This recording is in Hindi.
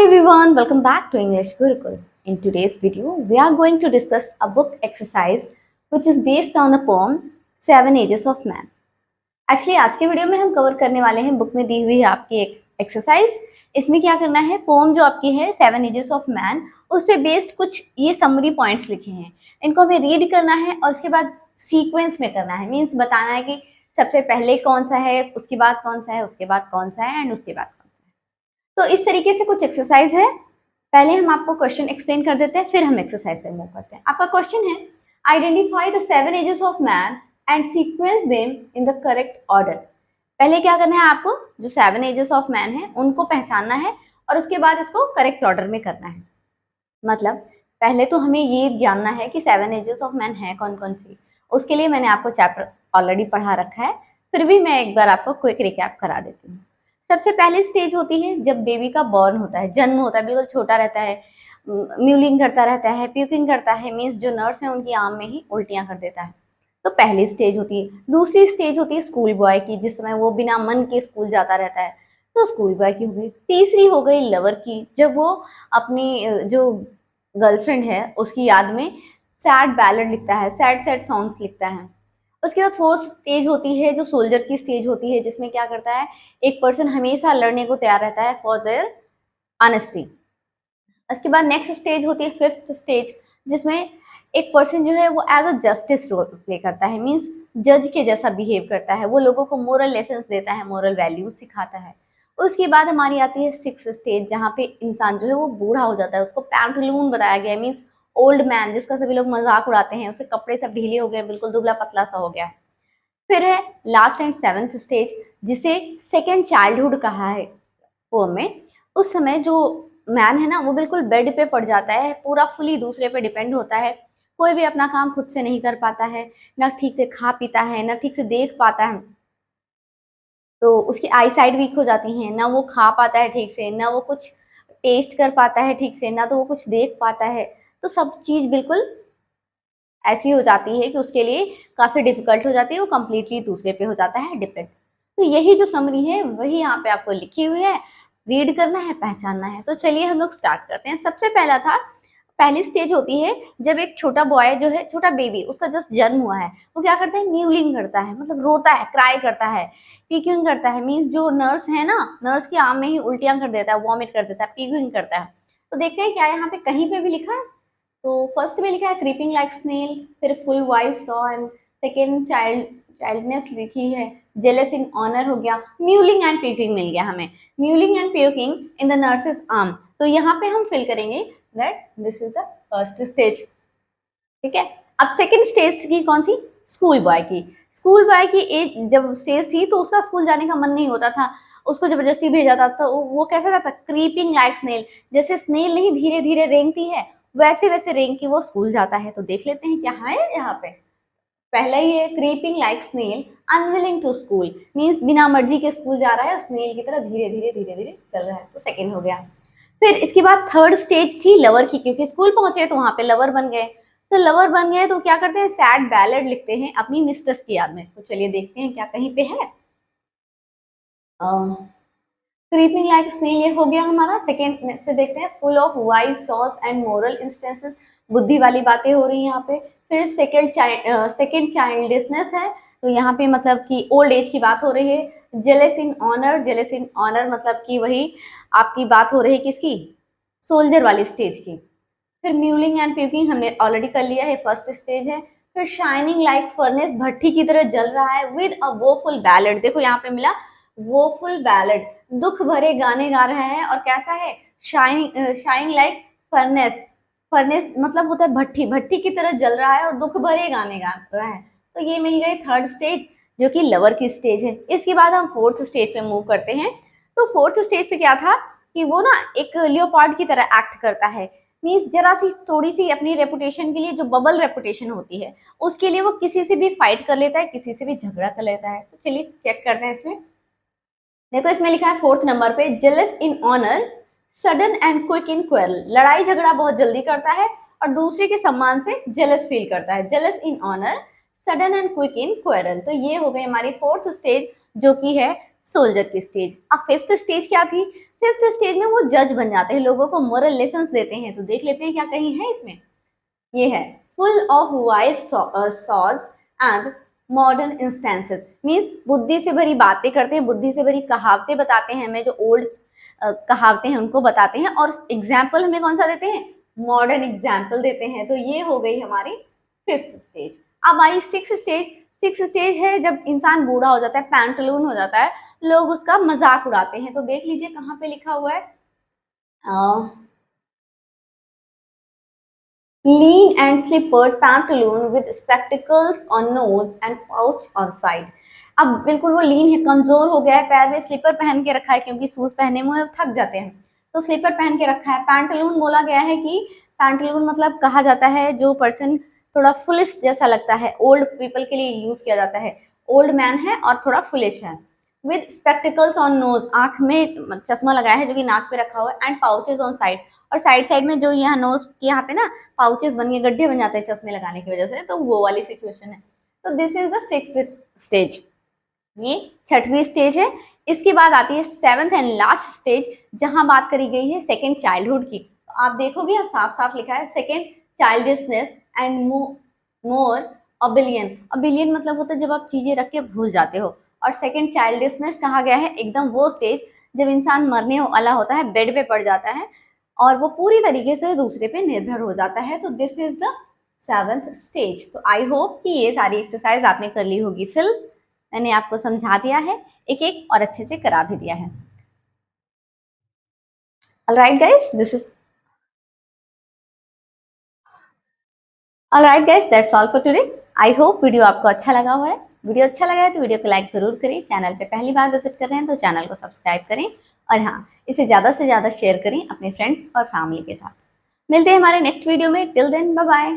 everyone, welcome back to English Gurukul. In today's video, we are going to discuss a book exercise which is based on the poem Seven Ages of Man. Actually, आज के वीडियो में हम कवर करने वाले हैं बुक में दी हुई है आपकी एक एक्सरसाइज। इसमें क्या करना है, पोम जो आपकी है सेवन एजेस ऑफ मैन, उस पर बेस्ड कुछ ये समरी पॉइंट्स लिखे हैं। इनको हमें रीड करना है और उसके बाद सीक्वेंस में करना है, मीन्स बताना है कि सबसे पहले कौन सा है, उसके बाद कौन सा है, उसके बाद कौन सा है एंड उसके बाद कौन सा है। तो इस तरीके से कुछ एक्सरसाइज है। पहले हम आपको क्वेश्चन एक्सप्लेन कर देते हैं, फिर हम एक्सरसाइज पे मूव करते हैं। आपका क्वेश्चन है, identify the seven ages of man and sequence them in the correct order. पहले क्या करना है आपको, जो सेवन एजेस ऑफ मैन है उनको पहचानना है और उसके बाद इसको करेक्ट ऑर्डर में करना है। मतलब पहले तो हमें ये जानना है कि सेवन एजेस ऑफ मैन है कौन कौन सी। उसके लिए मैंने आपको चैप्टर ऑलरेडी पढ़ा रखा है, फिर भी मैं एक बार आपको क्विक रिकैप करा देती हूँ। सबसे पहली स्टेज होती है जब बेबी का बॉर्न होता है, जन्म होता है, बिल्कुल छोटा रहता है, म्यूलिंग करता रहता है, प्यूकिंग करता है, मीन्स जो नर्स है उनकी आम में ही उल्टियां कर देता है। तो पहली स्टेज होती है। दूसरी स्टेज होती है स्कूल बॉय की, जिस समय वो बिना मन के स्कूल जाता रहता है, तो स्कूल बॉय की हो गई। तीसरी हो गई लवर की, जब वो अपनी जो गर्लफ्रेंड है उसकी याद में सैड बैलड लिखता है, सैड सैड सॉन्ग्स लिखता है। उसके बाद फोर्थ स्टेज होती है जो सोल्जर की स्टेज होती है, जिसमें क्या करता है, एक पर्सन हमेशा लड़ने को तैयार रहता है फॉर देयर ऑनेस्टी। उसके बाद नेक्स्ट स्टेज होती है फिफ्थ स्टेज, जिसमें एक पर्सन जो है वो as a justice role play करता है, मीन्स जज के जैसा बिहेव करता है, वो लोगों को मोरल लेसन्स देता है, मोरल वैल्यूज सिखाता है। उसके बाद हमारी आती है सिक्स स्टेज, जहाँ पे इंसान जो है वो बूढ़ा हो जाता है, उसको पैंथलून बताया गया है, मीन्स ओल्ड मैन, जिसका सभी लोग मजाक उड़ाते हैं, उसके कपड़े सब ढीले हो गए, बिल्कुल दुबला पतला सा हो गया है। फिर है लास्ट एंड सेवेंथ स्टेज, जिसे सेकेंड चाइल्डहुड कहा है पोम में। उस समय जो मैन है ना वो बिल्कुल बेड पे पड़ जाता है, पूरा फुली दूसरे पे डिपेंड होता है, कोई भी अपना काम खुद से नहीं कर पाता है, ना ठीक से खा पीता है, ना ठीक से देख पाता है, तो उसकी आई साइड वीक हो जाती है, ना वो खा पाता है ठीक से, ना वो कुछ टेस्ट कर पाता है ठीक से, ना तो वो कुछ देख पाता है। तो सब चीज़ बिल्कुल ऐसी हो जाती है कि उसके लिए काफ़ी डिफिकल्ट हो जाती है, वो कम्प्लीटली दूसरे पे हो जाता है डिपेंड। तो यही जो समरी है वही यहाँ पे आपको लिखी हुई है, रीड करना है, पहचानना है। तो चलिए हम लोग स्टार्ट करते हैं। सबसे पहला था, पहली स्टेज होती है जब एक छोटा बॉय जो है, छोटा बेबी, उसका जस्ट जन्म हुआ है, वो क्या करता है, न्यूलिंग करता है, मतलब रोता है, क्राई करता है, पीक्यूइंग करता है, मीन्स जो नर्स है ना, नर्स की आम में ही उल्टियां कर देता है, वॉमिट कर देता है, पीक्यूइंग करता है। तो देखते हैं क्या यहाँ पे कहीं पे भी लिखा है। तो फर्स्ट में लिखा है क्रीपिंग लाइक स्नेल, फिर full wise saw and second childishness लिखी है, जेलस इन ऑनर हो गया, म्यूलिंग एंड प्यूकिंग मिल गया हमें, mewling and puking in the nurses arm. तो यहाँ पे हम फिल करेंगे that this is the first stage. ठीक है, अब सेकेंड स्टेज की कौन सी, स्कूल बॉय की। स्कूल बॉय की एज जब स्टेज थी तो उसका स्कूल जाने का मन नहीं होता था, उसको जबरदस्ती भेजा था, तो वो कैसा रहता, क्रीपिंग लाइक स्नेल, जैसे स्नेल नहीं धीरे धीरे रेंगती है, वैसे वैसे रेंग के वो स्कूल जाता है। तो देख लेते हैं क्या है यहाँ पे। पहला ही है creeping like snail unwilling to school, means बिना मर्जी के स्कूल जा रहा है और स्नेल की तरह धीरे धीरे धीरे धीरे चल रहा है, तो सेकेंड हो गया। फिर इसके बाद थर्ड स्टेज थी लवर की, क्योंकि स्कूल पहुंचे तो वहां पे लवर बन गए। तो लवर बन गए तो क्या करते हैं, सैड बैलेड लिखते हैं अपनी मिस्ट्रेस की याद में। तो चलिए देखते हैं क्या कहीं पे है। क्रीपिंग लाइक स्नेल ये हो गया हमारा सेकेंड। फिर देखते हैं full of wise sauce and moral instances, बुद्धि वाली बातें हो रही हैं यहाँ पे। फिर सेकेंड चाइल्डनेस है, तो यहाँ पे मतलब कि ओल्ड एज की बात हो रही है। Jealous in honour, jealous in honour मतलब कि वही आपकी बात हो रही है किसकी, सोल्जर वाली स्टेज की। फिर म्यूलिंग एंड प्यूकिंग हमने ऑलरेडी कर लिया है, फर्स्ट स्टेज है। फिर शाइनिंग लाइक फर्नेस, भट्टी की तरह जल रहा है, विद अ वोफुल बैलेड, देखो यहाँ पे मिला वोफुल बैलेड, दुख भरे गाने गा रहा है। और कैसा है, शाइनिंग लाइक फर्नेस, फर्नेस मतलब होता है भट्टी, भट्टी की तरह जल रहा है और दुख भरे गाने गा रहा है। तो ये मिल गई थर्ड स्टेज जो कि लवर की स्टेज है। इसके बाद हम फोर्थ स्टेज पे मूव करते हैं। तो फोर्थ स्टेज पे क्या था कि वो ना एक लियोपार्ड की तरह एक्ट करता है, मीन्स जरा सी थोड़ी सी अपनी रेपुटेशन के लिए, जो बबल रेपुटेशन होती है उसके लिए वो किसी से भी फाइट कर लेता है, किसी से भी झगड़ा कर लेता है। तो चलिए चेक करते हैं इसमें। देखो इसमें लिखा है फोर्थ नंबर पे, jealous in honour sudden and quick in quarrel, लड़ाई झगड़ा बहुत जल्दी करता है और दूसरे के सम्मान से जेलस फील करता है। Jealous in honour, sudden and quick in quarrel, तो ये हो गई हमारी फोर्थ स्टेज जो कि है सोल्जर की स्टेज। अब फिफ्थ स्टेज क्या थी? फिफ्थ स्टेज में वो जज बन जाते हैं, लोगों को मोरल लेसन्स देते हैं। तो देख लेते हैं क्या कहीं है इसमें। ये है full of wise saws and modern instances, means बुद्धि से भरी बातें करते हैं, बुद्धि से भरी कहावतें बताते हैं हमें, जो ओल्ड कहावतें हैं उनको बताते हैं, और एग्जाम्पल हमें कौन सा देते हैं? मॉडर्न एग्जाम्पल देते हैं। तो ये हो गई हमारी फिफ्थ स्टेज। अब आई सिक्स स्टेज। सिक्स स्टेज है जब इंसान बूढ़ा हो जाता है, पैंटलून हो जाता है, लोग उसका मजाक उड़ाते हैं। तो देख लीजिए कहाँ पे लिखा हुआ है, lean and slippered pantaloon with spectacles on nose and pouch on side। अब बिल्कुल वो लीन है, कमजोर हो गया है, पैर में स्लीपर पहन के रखा है क्योंकि शूज पहने में थक जाते हैं, तो स्लीपर पहन के रखा है। पैंटलून बोला गया है कि पैंटलून मतलब कहा जाता है जो पर्सन थोड़ा फुलिश जैसा लगता है, ओल्ड पीपल के लिए यूज किया जाता है, ओल्ड मैन है और थोड़ा फुलिश है। विद स्पेक्टिकल्स ऑन नोज, आंख में चश्मा लगाया है जो कि नाक पे रखा हुआ है, एंड पाउचेज ऑन साइड, और साइड साइड में जो यहाँ नोज यहाँ पे ना पाउचेस बन गए, गड्ढे बन जाते हैं चश्मे लगाने की वजह से, तो वो वाली सिचुएशन है। तो this is the sixth stage, ये छठवीं स्टेज है। इसके बाद आती है सेवंथ एंड लास्ट स्टेज, जहां बात करी गई है सेकेंड चाइल्डहुड की। तो आप देखोगे यहाँ साफ साफ लिखा है second childishness and more abelian. Abelian मतलब होता है जब आप चीजें रख के भूल जाते हो, और सेकेंड चाइल्डिशनेस कहा गया है एकदम वो स्टेज जब इंसान मरने वाला होता है, बेड पे पड़ जाता है और वो पूरी तरीके से दूसरे पे निर्भर हो जाता है। तो this is the seventh stage. तो आई होप कि ये सारी एक्सरसाइज आपने कर ली होगी फिल। मैंने आपको समझा दिया है एक एक और अच्छे से करा भी दिया है। Alright guys, that's all for today. I hope video आपको अच्छा लगा हुआ है। वीडियो अच्छा लगा है तो वीडियो को लाइक जरूर करें, चैनल पे पहली बार विजिट कर रहे हैं तो चैनल को सब्सक्राइब करें, और हाँ, इसे ज़्यादा से ज़्यादा शेयर करें अपने फ्रेंड्स और फैमिली के साथ। मिलते हैं हमारे नेक्स्ट वीडियो में। Till then bye bye.